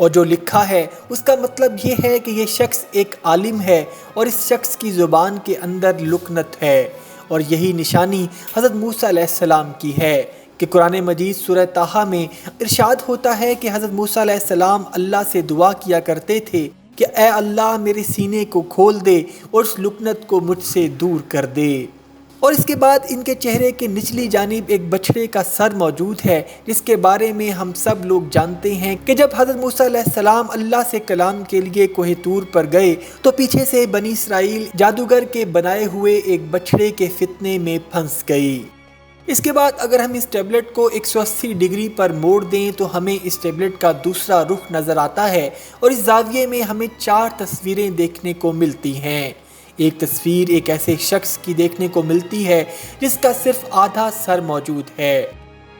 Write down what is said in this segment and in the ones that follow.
اور جو لکھا ہے اس کا مطلب یہ ہے کہ یہ شخص ایک عالم ہے اور اس شخص کی زبان کے اندر لکنت ہے، اور یہی نشانی حضرت موسیٰ علیہ السلام کی ہے کہ قرآن مجید سورہ طٰہٰ میں ارشاد ہوتا ہے کہ حضرت موسیٰ علیہ السلام اللہ سے دعا کیا کرتے تھے کہ اے اللہ میرے سینے کو کھول دے اور اس لکنت کو مجھ سے دور کر دے۔ اور اس کے بعد ان کے چہرے کے نچلی جانب ایک بچھڑے کا سر موجود ہے، جس کے بارے میں ہم سب لوگ جانتے ہیں کہ جب حضرت موسیٰ علیہ السلام اللہ سے کلام کے لیے کوہ طور پر گئے تو پیچھے سے بنی اسرائیل جادوگر کے بنائے ہوئے ایک بچھڑے کے فتنے میں پھنس گئی۔ اس کے بعد اگر ہم اس ٹیبلٹ کو 180 ڈگری پر موڑ دیں تو ہمیں اس ٹیبلٹ کا دوسرا رخ نظر آتا ہے، اور اس زاویے میں ہمیں 4 تصویریں دیکھنے کو ملتی ہیں۔ ایک تصویر ایک ایسے شخص کی دیکھنے کو ملتی ہے جس کا صرف آدھا سر موجود ہے۔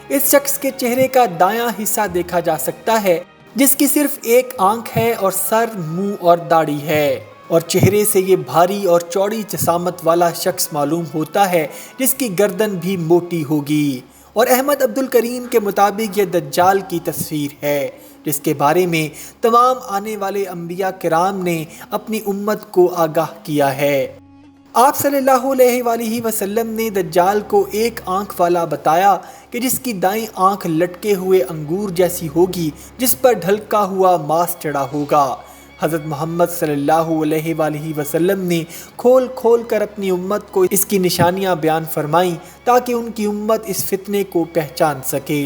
اس شخص کے چہرے کا دایاں حصہ دیکھا جا سکتا ہے جس کی صرف ایک آنکھ ہے اور سر، منہ اور داڑھی ہے، اور چہرے سے یہ بھاری اور چوڑی جسامت والا شخص معلوم ہوتا ہے جس کی گردن بھی موٹی ہوگی۔ اور احمد عبد الکریم کے مطابق یہ دجال کی تصویر ہے جس کے بارے میں تمام آنے والے انبیاء کرام نے اپنی امت کو آگاہ کیا ہے۔ آپ صلی اللہ علیہ وآلہ وسلم نے دجال کو ایک آنکھ والا بتایا کہ جس کی دائیں آنکھ لٹکے ہوئے انگور جیسی ہوگی جس پر ڈھلکا ہوا ماس چڑھا ہوگا۔ حضرت محمد صلی اللہ علیہ وآلہ وسلم نے کھول کھول کر اپنی امت کو اس کی نشانیاں بیان فرمائیں تاکہ ان کی امت اس فتنے کو پہچان سکے۔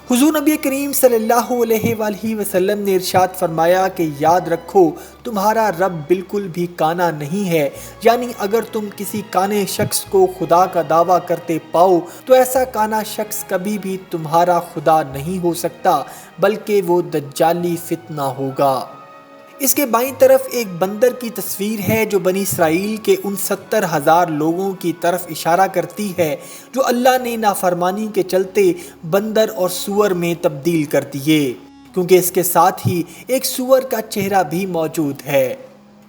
حضور نبی کریم صلی اللہ علیہ وآلہ وسلم نے ارشاد فرمایا کہ یاد رکھو تمہارا رب بالکل بھی کانا نہیں ہے، یعنی اگر تم کسی کانے شخص کو خدا کا دعویٰ کرتے پاؤ تو ایسا کانا شخص کبھی بھی تمہارا خدا نہیں ہو سکتا، بلکہ وہ دجالی فتنہ ہوگا۔ اس کے بائیں طرف ایک بندر کی تصویر ہے جو بنی اسرائیل کے ان 70,000 لوگوں کی طرف اشارہ کرتی ہے جو اللہ نے نافرمانی کے چلتے بندر اور سور میں تبدیل کر دیے، کیونکہ اس کے ساتھ ہی ایک سور کا چہرہ بھی موجود ہے۔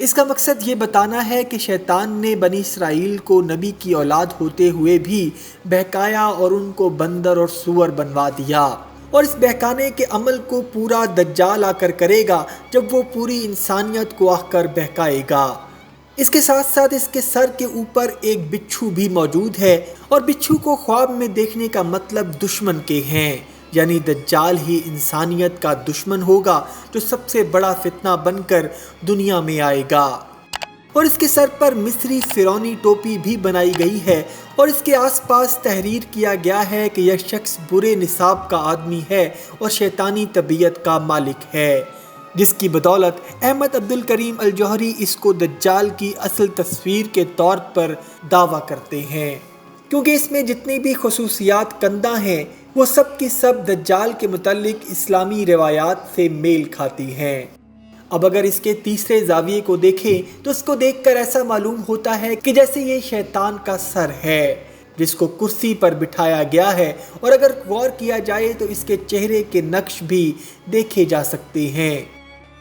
اس کا مقصد یہ بتانا ہے کہ شیطان نے بنی اسرائیل کو نبی کی اولاد ہوتے ہوئے بھی بہکایا اور ان کو بندر اور سور بنوا دیا، اور اس بہکانے کے عمل کو پورا دجال آ کر کرے گا جب وہ پوری انسانیت کو آ کر بہکائے گا۔ اس کے ساتھ ساتھ اس کے سر کے اوپر ایک بچھو بھی موجود ہے، اور بچھو کو خواب میں دیکھنے کا مطلب دشمن کے ہیں، یعنی دجال ہی انسانیت کا دشمن ہوگا جو سب سے بڑا فتنہ بن کر دنیا میں آئے گا۔ اور اس کے سر پر مصری فرعونی ٹوپی بھی بنائی گئی ہے، اور اس کے آس پاس تحریر کیا گیا ہے کہ یہ شخص برے نصاب کا آدمی ہے اور شیطانی طبیعت کا مالک ہے، جس کی بدولت احمد عبد الکریم الجوہری اس کو دجال کی اصل تصویر کے طور پر دعویٰ کرتے ہیں، کیونکہ اس میں جتنی بھی خصوصیات کندہ ہیں وہ سب کی سب دجال کے متعلق اسلامی روایات سے میل کھاتی ہیں۔ اب اگر اس کے تیسرے زاویے کو دیکھیں تو اس کو دیکھ کر ایسا معلوم ہوتا ہے کہ جیسے یہ شیطان کا سر ہے جس کو کرسی پر بٹھایا گیا ہے، اور اگر غور کیا جائے تو اس کے چہرے کے نقش بھی دیکھے جا سکتے ہیں۔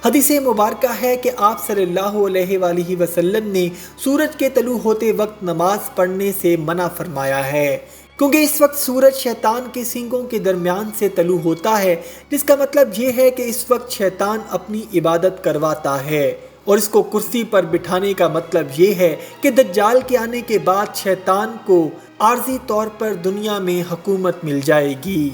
حدیث مبارکہ ہے کہ آپ صلی اللہ علیہ وآلہ وسلم نے سورج کے طلوع ہوتے وقت نماز پڑھنے سے منع فرمایا ہے، کیونکہ اس وقت سورج شیطان کے سینگوں کے درمیان سے طلوع ہوتا ہے، جس کا مطلب یہ ہے کہ اس وقت شیطان اپنی عبادت کرواتا ہے، اور اس کو کرسی پر بٹھانے کا مطلب یہ ہے کہ دجال کے آنے کے بعد شیطان کو عارضی طور پر دنیا میں حکومت مل جائے گی۔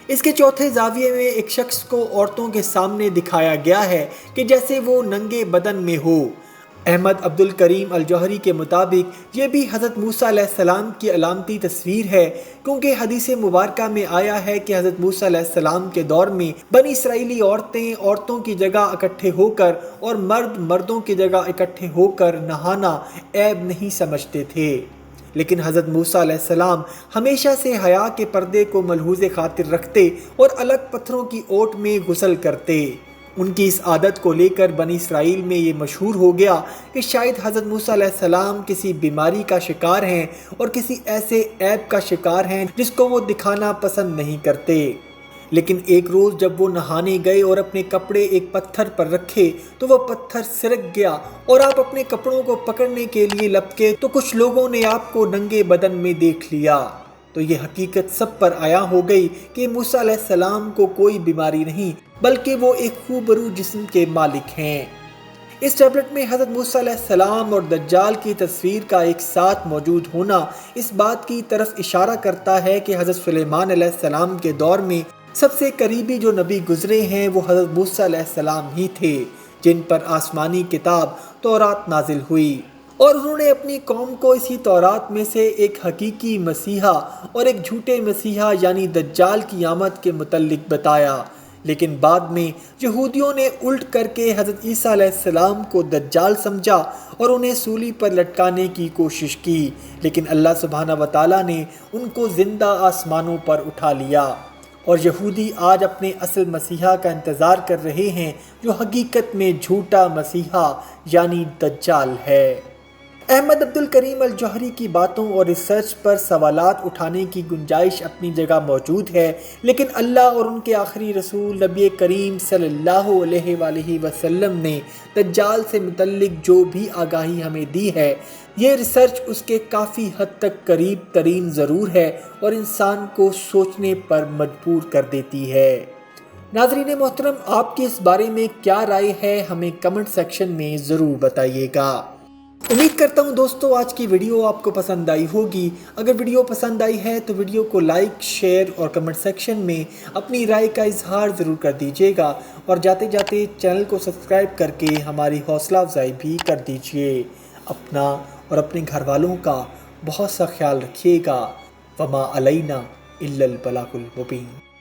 اس کے چوتھے زاویے میں ایک شخص کو عورتوں کے سامنے دکھایا گیا ہے کہ جیسے وہ ننگے بدن میں ہو۔ احمد عبد الکریم الجوہری کے مطابق یہ بھی حضرت موسیٰ علیہ السلام کی علامتی تصویر ہے، کیونکہ حدیث مبارکہ میں آیا ہے کہ حضرت موسیٰ علیہ السلام کے دور میں بنی اسرائیلی عورتیں عورتوں کی جگہ اکٹھے ہو کر اور مرد مردوں کی جگہ اکٹھے ہو کر نہانا عیب نہیں سمجھتے تھے، لیکن حضرت موسیٰ علیہ السلام ہمیشہ سے حیا کے پردے کو ملحوظ خاطر رکھتے اور الگ پتھروں کی اوٹ میں غسل کرتے۔ ان کی اس عادت کو لے کر بنی اسرائیل میں یہ مشہور ہو گیا کہ شاید حضرت موسیٰ علیہ السلام کسی بیماری کا شکار ہیں اور کسی ایسے عیب کا شکار ہیں جس کو وہ دکھانا پسند نہیں کرتے۔ لیکن ایک روز جب وہ نہانے گئے اور اپنے کپڑے ایک پتھر پر رکھے تو وہ پتھر سرک گیا اور آپ اپنے کپڑوں کو پکڑنے کے لیے لپکے تو کچھ لوگوں نے آپ کو ننگے بدن میں دیکھ لیا۔ تو یہ حقیقت سب پر عیاں ہو گئی کہ موسیٰ علیہ السلام کو کوئی بیماری نہیں بلکہ وہ ایک خوبرو جسم کے مالک ہیں۔ اس ٹیبلٹ میں حضرت موسیٰ علیہ السلام اور دجال کی تصویر کا ایک ساتھ موجود ہونا اس بات کی طرف اشارہ کرتا ہے کہ حضرت سلیمان علیہ السلام کے دور میں سب سے قریبی جو نبی گزرے ہیں وہ حضرت موسیٰ علیہ السلام ہی تھے، جن پر آسمانی کتاب تورات نازل ہوئی، اور انہوں نے اپنی قوم کو اسی تورات میں سے ایک حقیقی مسیحا اور ایک جھوٹے مسیحا یعنی دجال کی آمد کے متعلق بتایا۔ لیکن بعد میں یہودیوں نے الٹ کر کے حضرت عیسیٰ علیہ السلام کو دجال سمجھا اور انہیں سولی پر لٹکانے کی کوشش کی، لیکن اللہ سبحانہ وتعالیٰ نے ان کو زندہ آسمانوں پر اٹھا لیا، اور یہودی آج اپنے اصل مسیحا کا انتظار کر رہے ہیں جو حقیقت میں جھوٹا مسیحا یعنی دجال ہے۔ احمد عبدالکریم الجوہری کی باتوں اور ریسرچ پر سوالات اٹھانے کی گنجائش اپنی جگہ موجود ہے، لیکن اللہ اور ان کے آخری رسول نبی کریم صلی اللہ علیہ وآلہ وسلم نے دجال سے متعلق جو بھی آگاہی ہمیں دی ہے، یہ ریسرچ اس کے کافی حد تک قریب ترین ضرور ہے اور انسان کو سوچنے پر مجبور کر دیتی ہے۔ ناظرین محترم، آپ کی اس بارے میں کیا رائے ہے ہمیں کمنٹ سیکشن میں ضرور بتائیے گا۔ امید کرتا ہوں دوستو آج کی ویڈیو آپ کو پسند آئی ہوگی۔ اگر ویڈیو پسند آئی ہے تو ویڈیو کو لائک، شیئر اور کمنٹ سیکشن میں اپنی رائے کا اظہار ضرور کر دیجیے گا، اور جاتے جاتے چینل کو سبسکرائب کر کے ہماری حوصلہ افزائی بھی کر دیجیے۔ اپنا اور اپنے گھر والوں کا بہت سا خیال رکھیے گا۔ وما علینا الا البلاغ المبین۔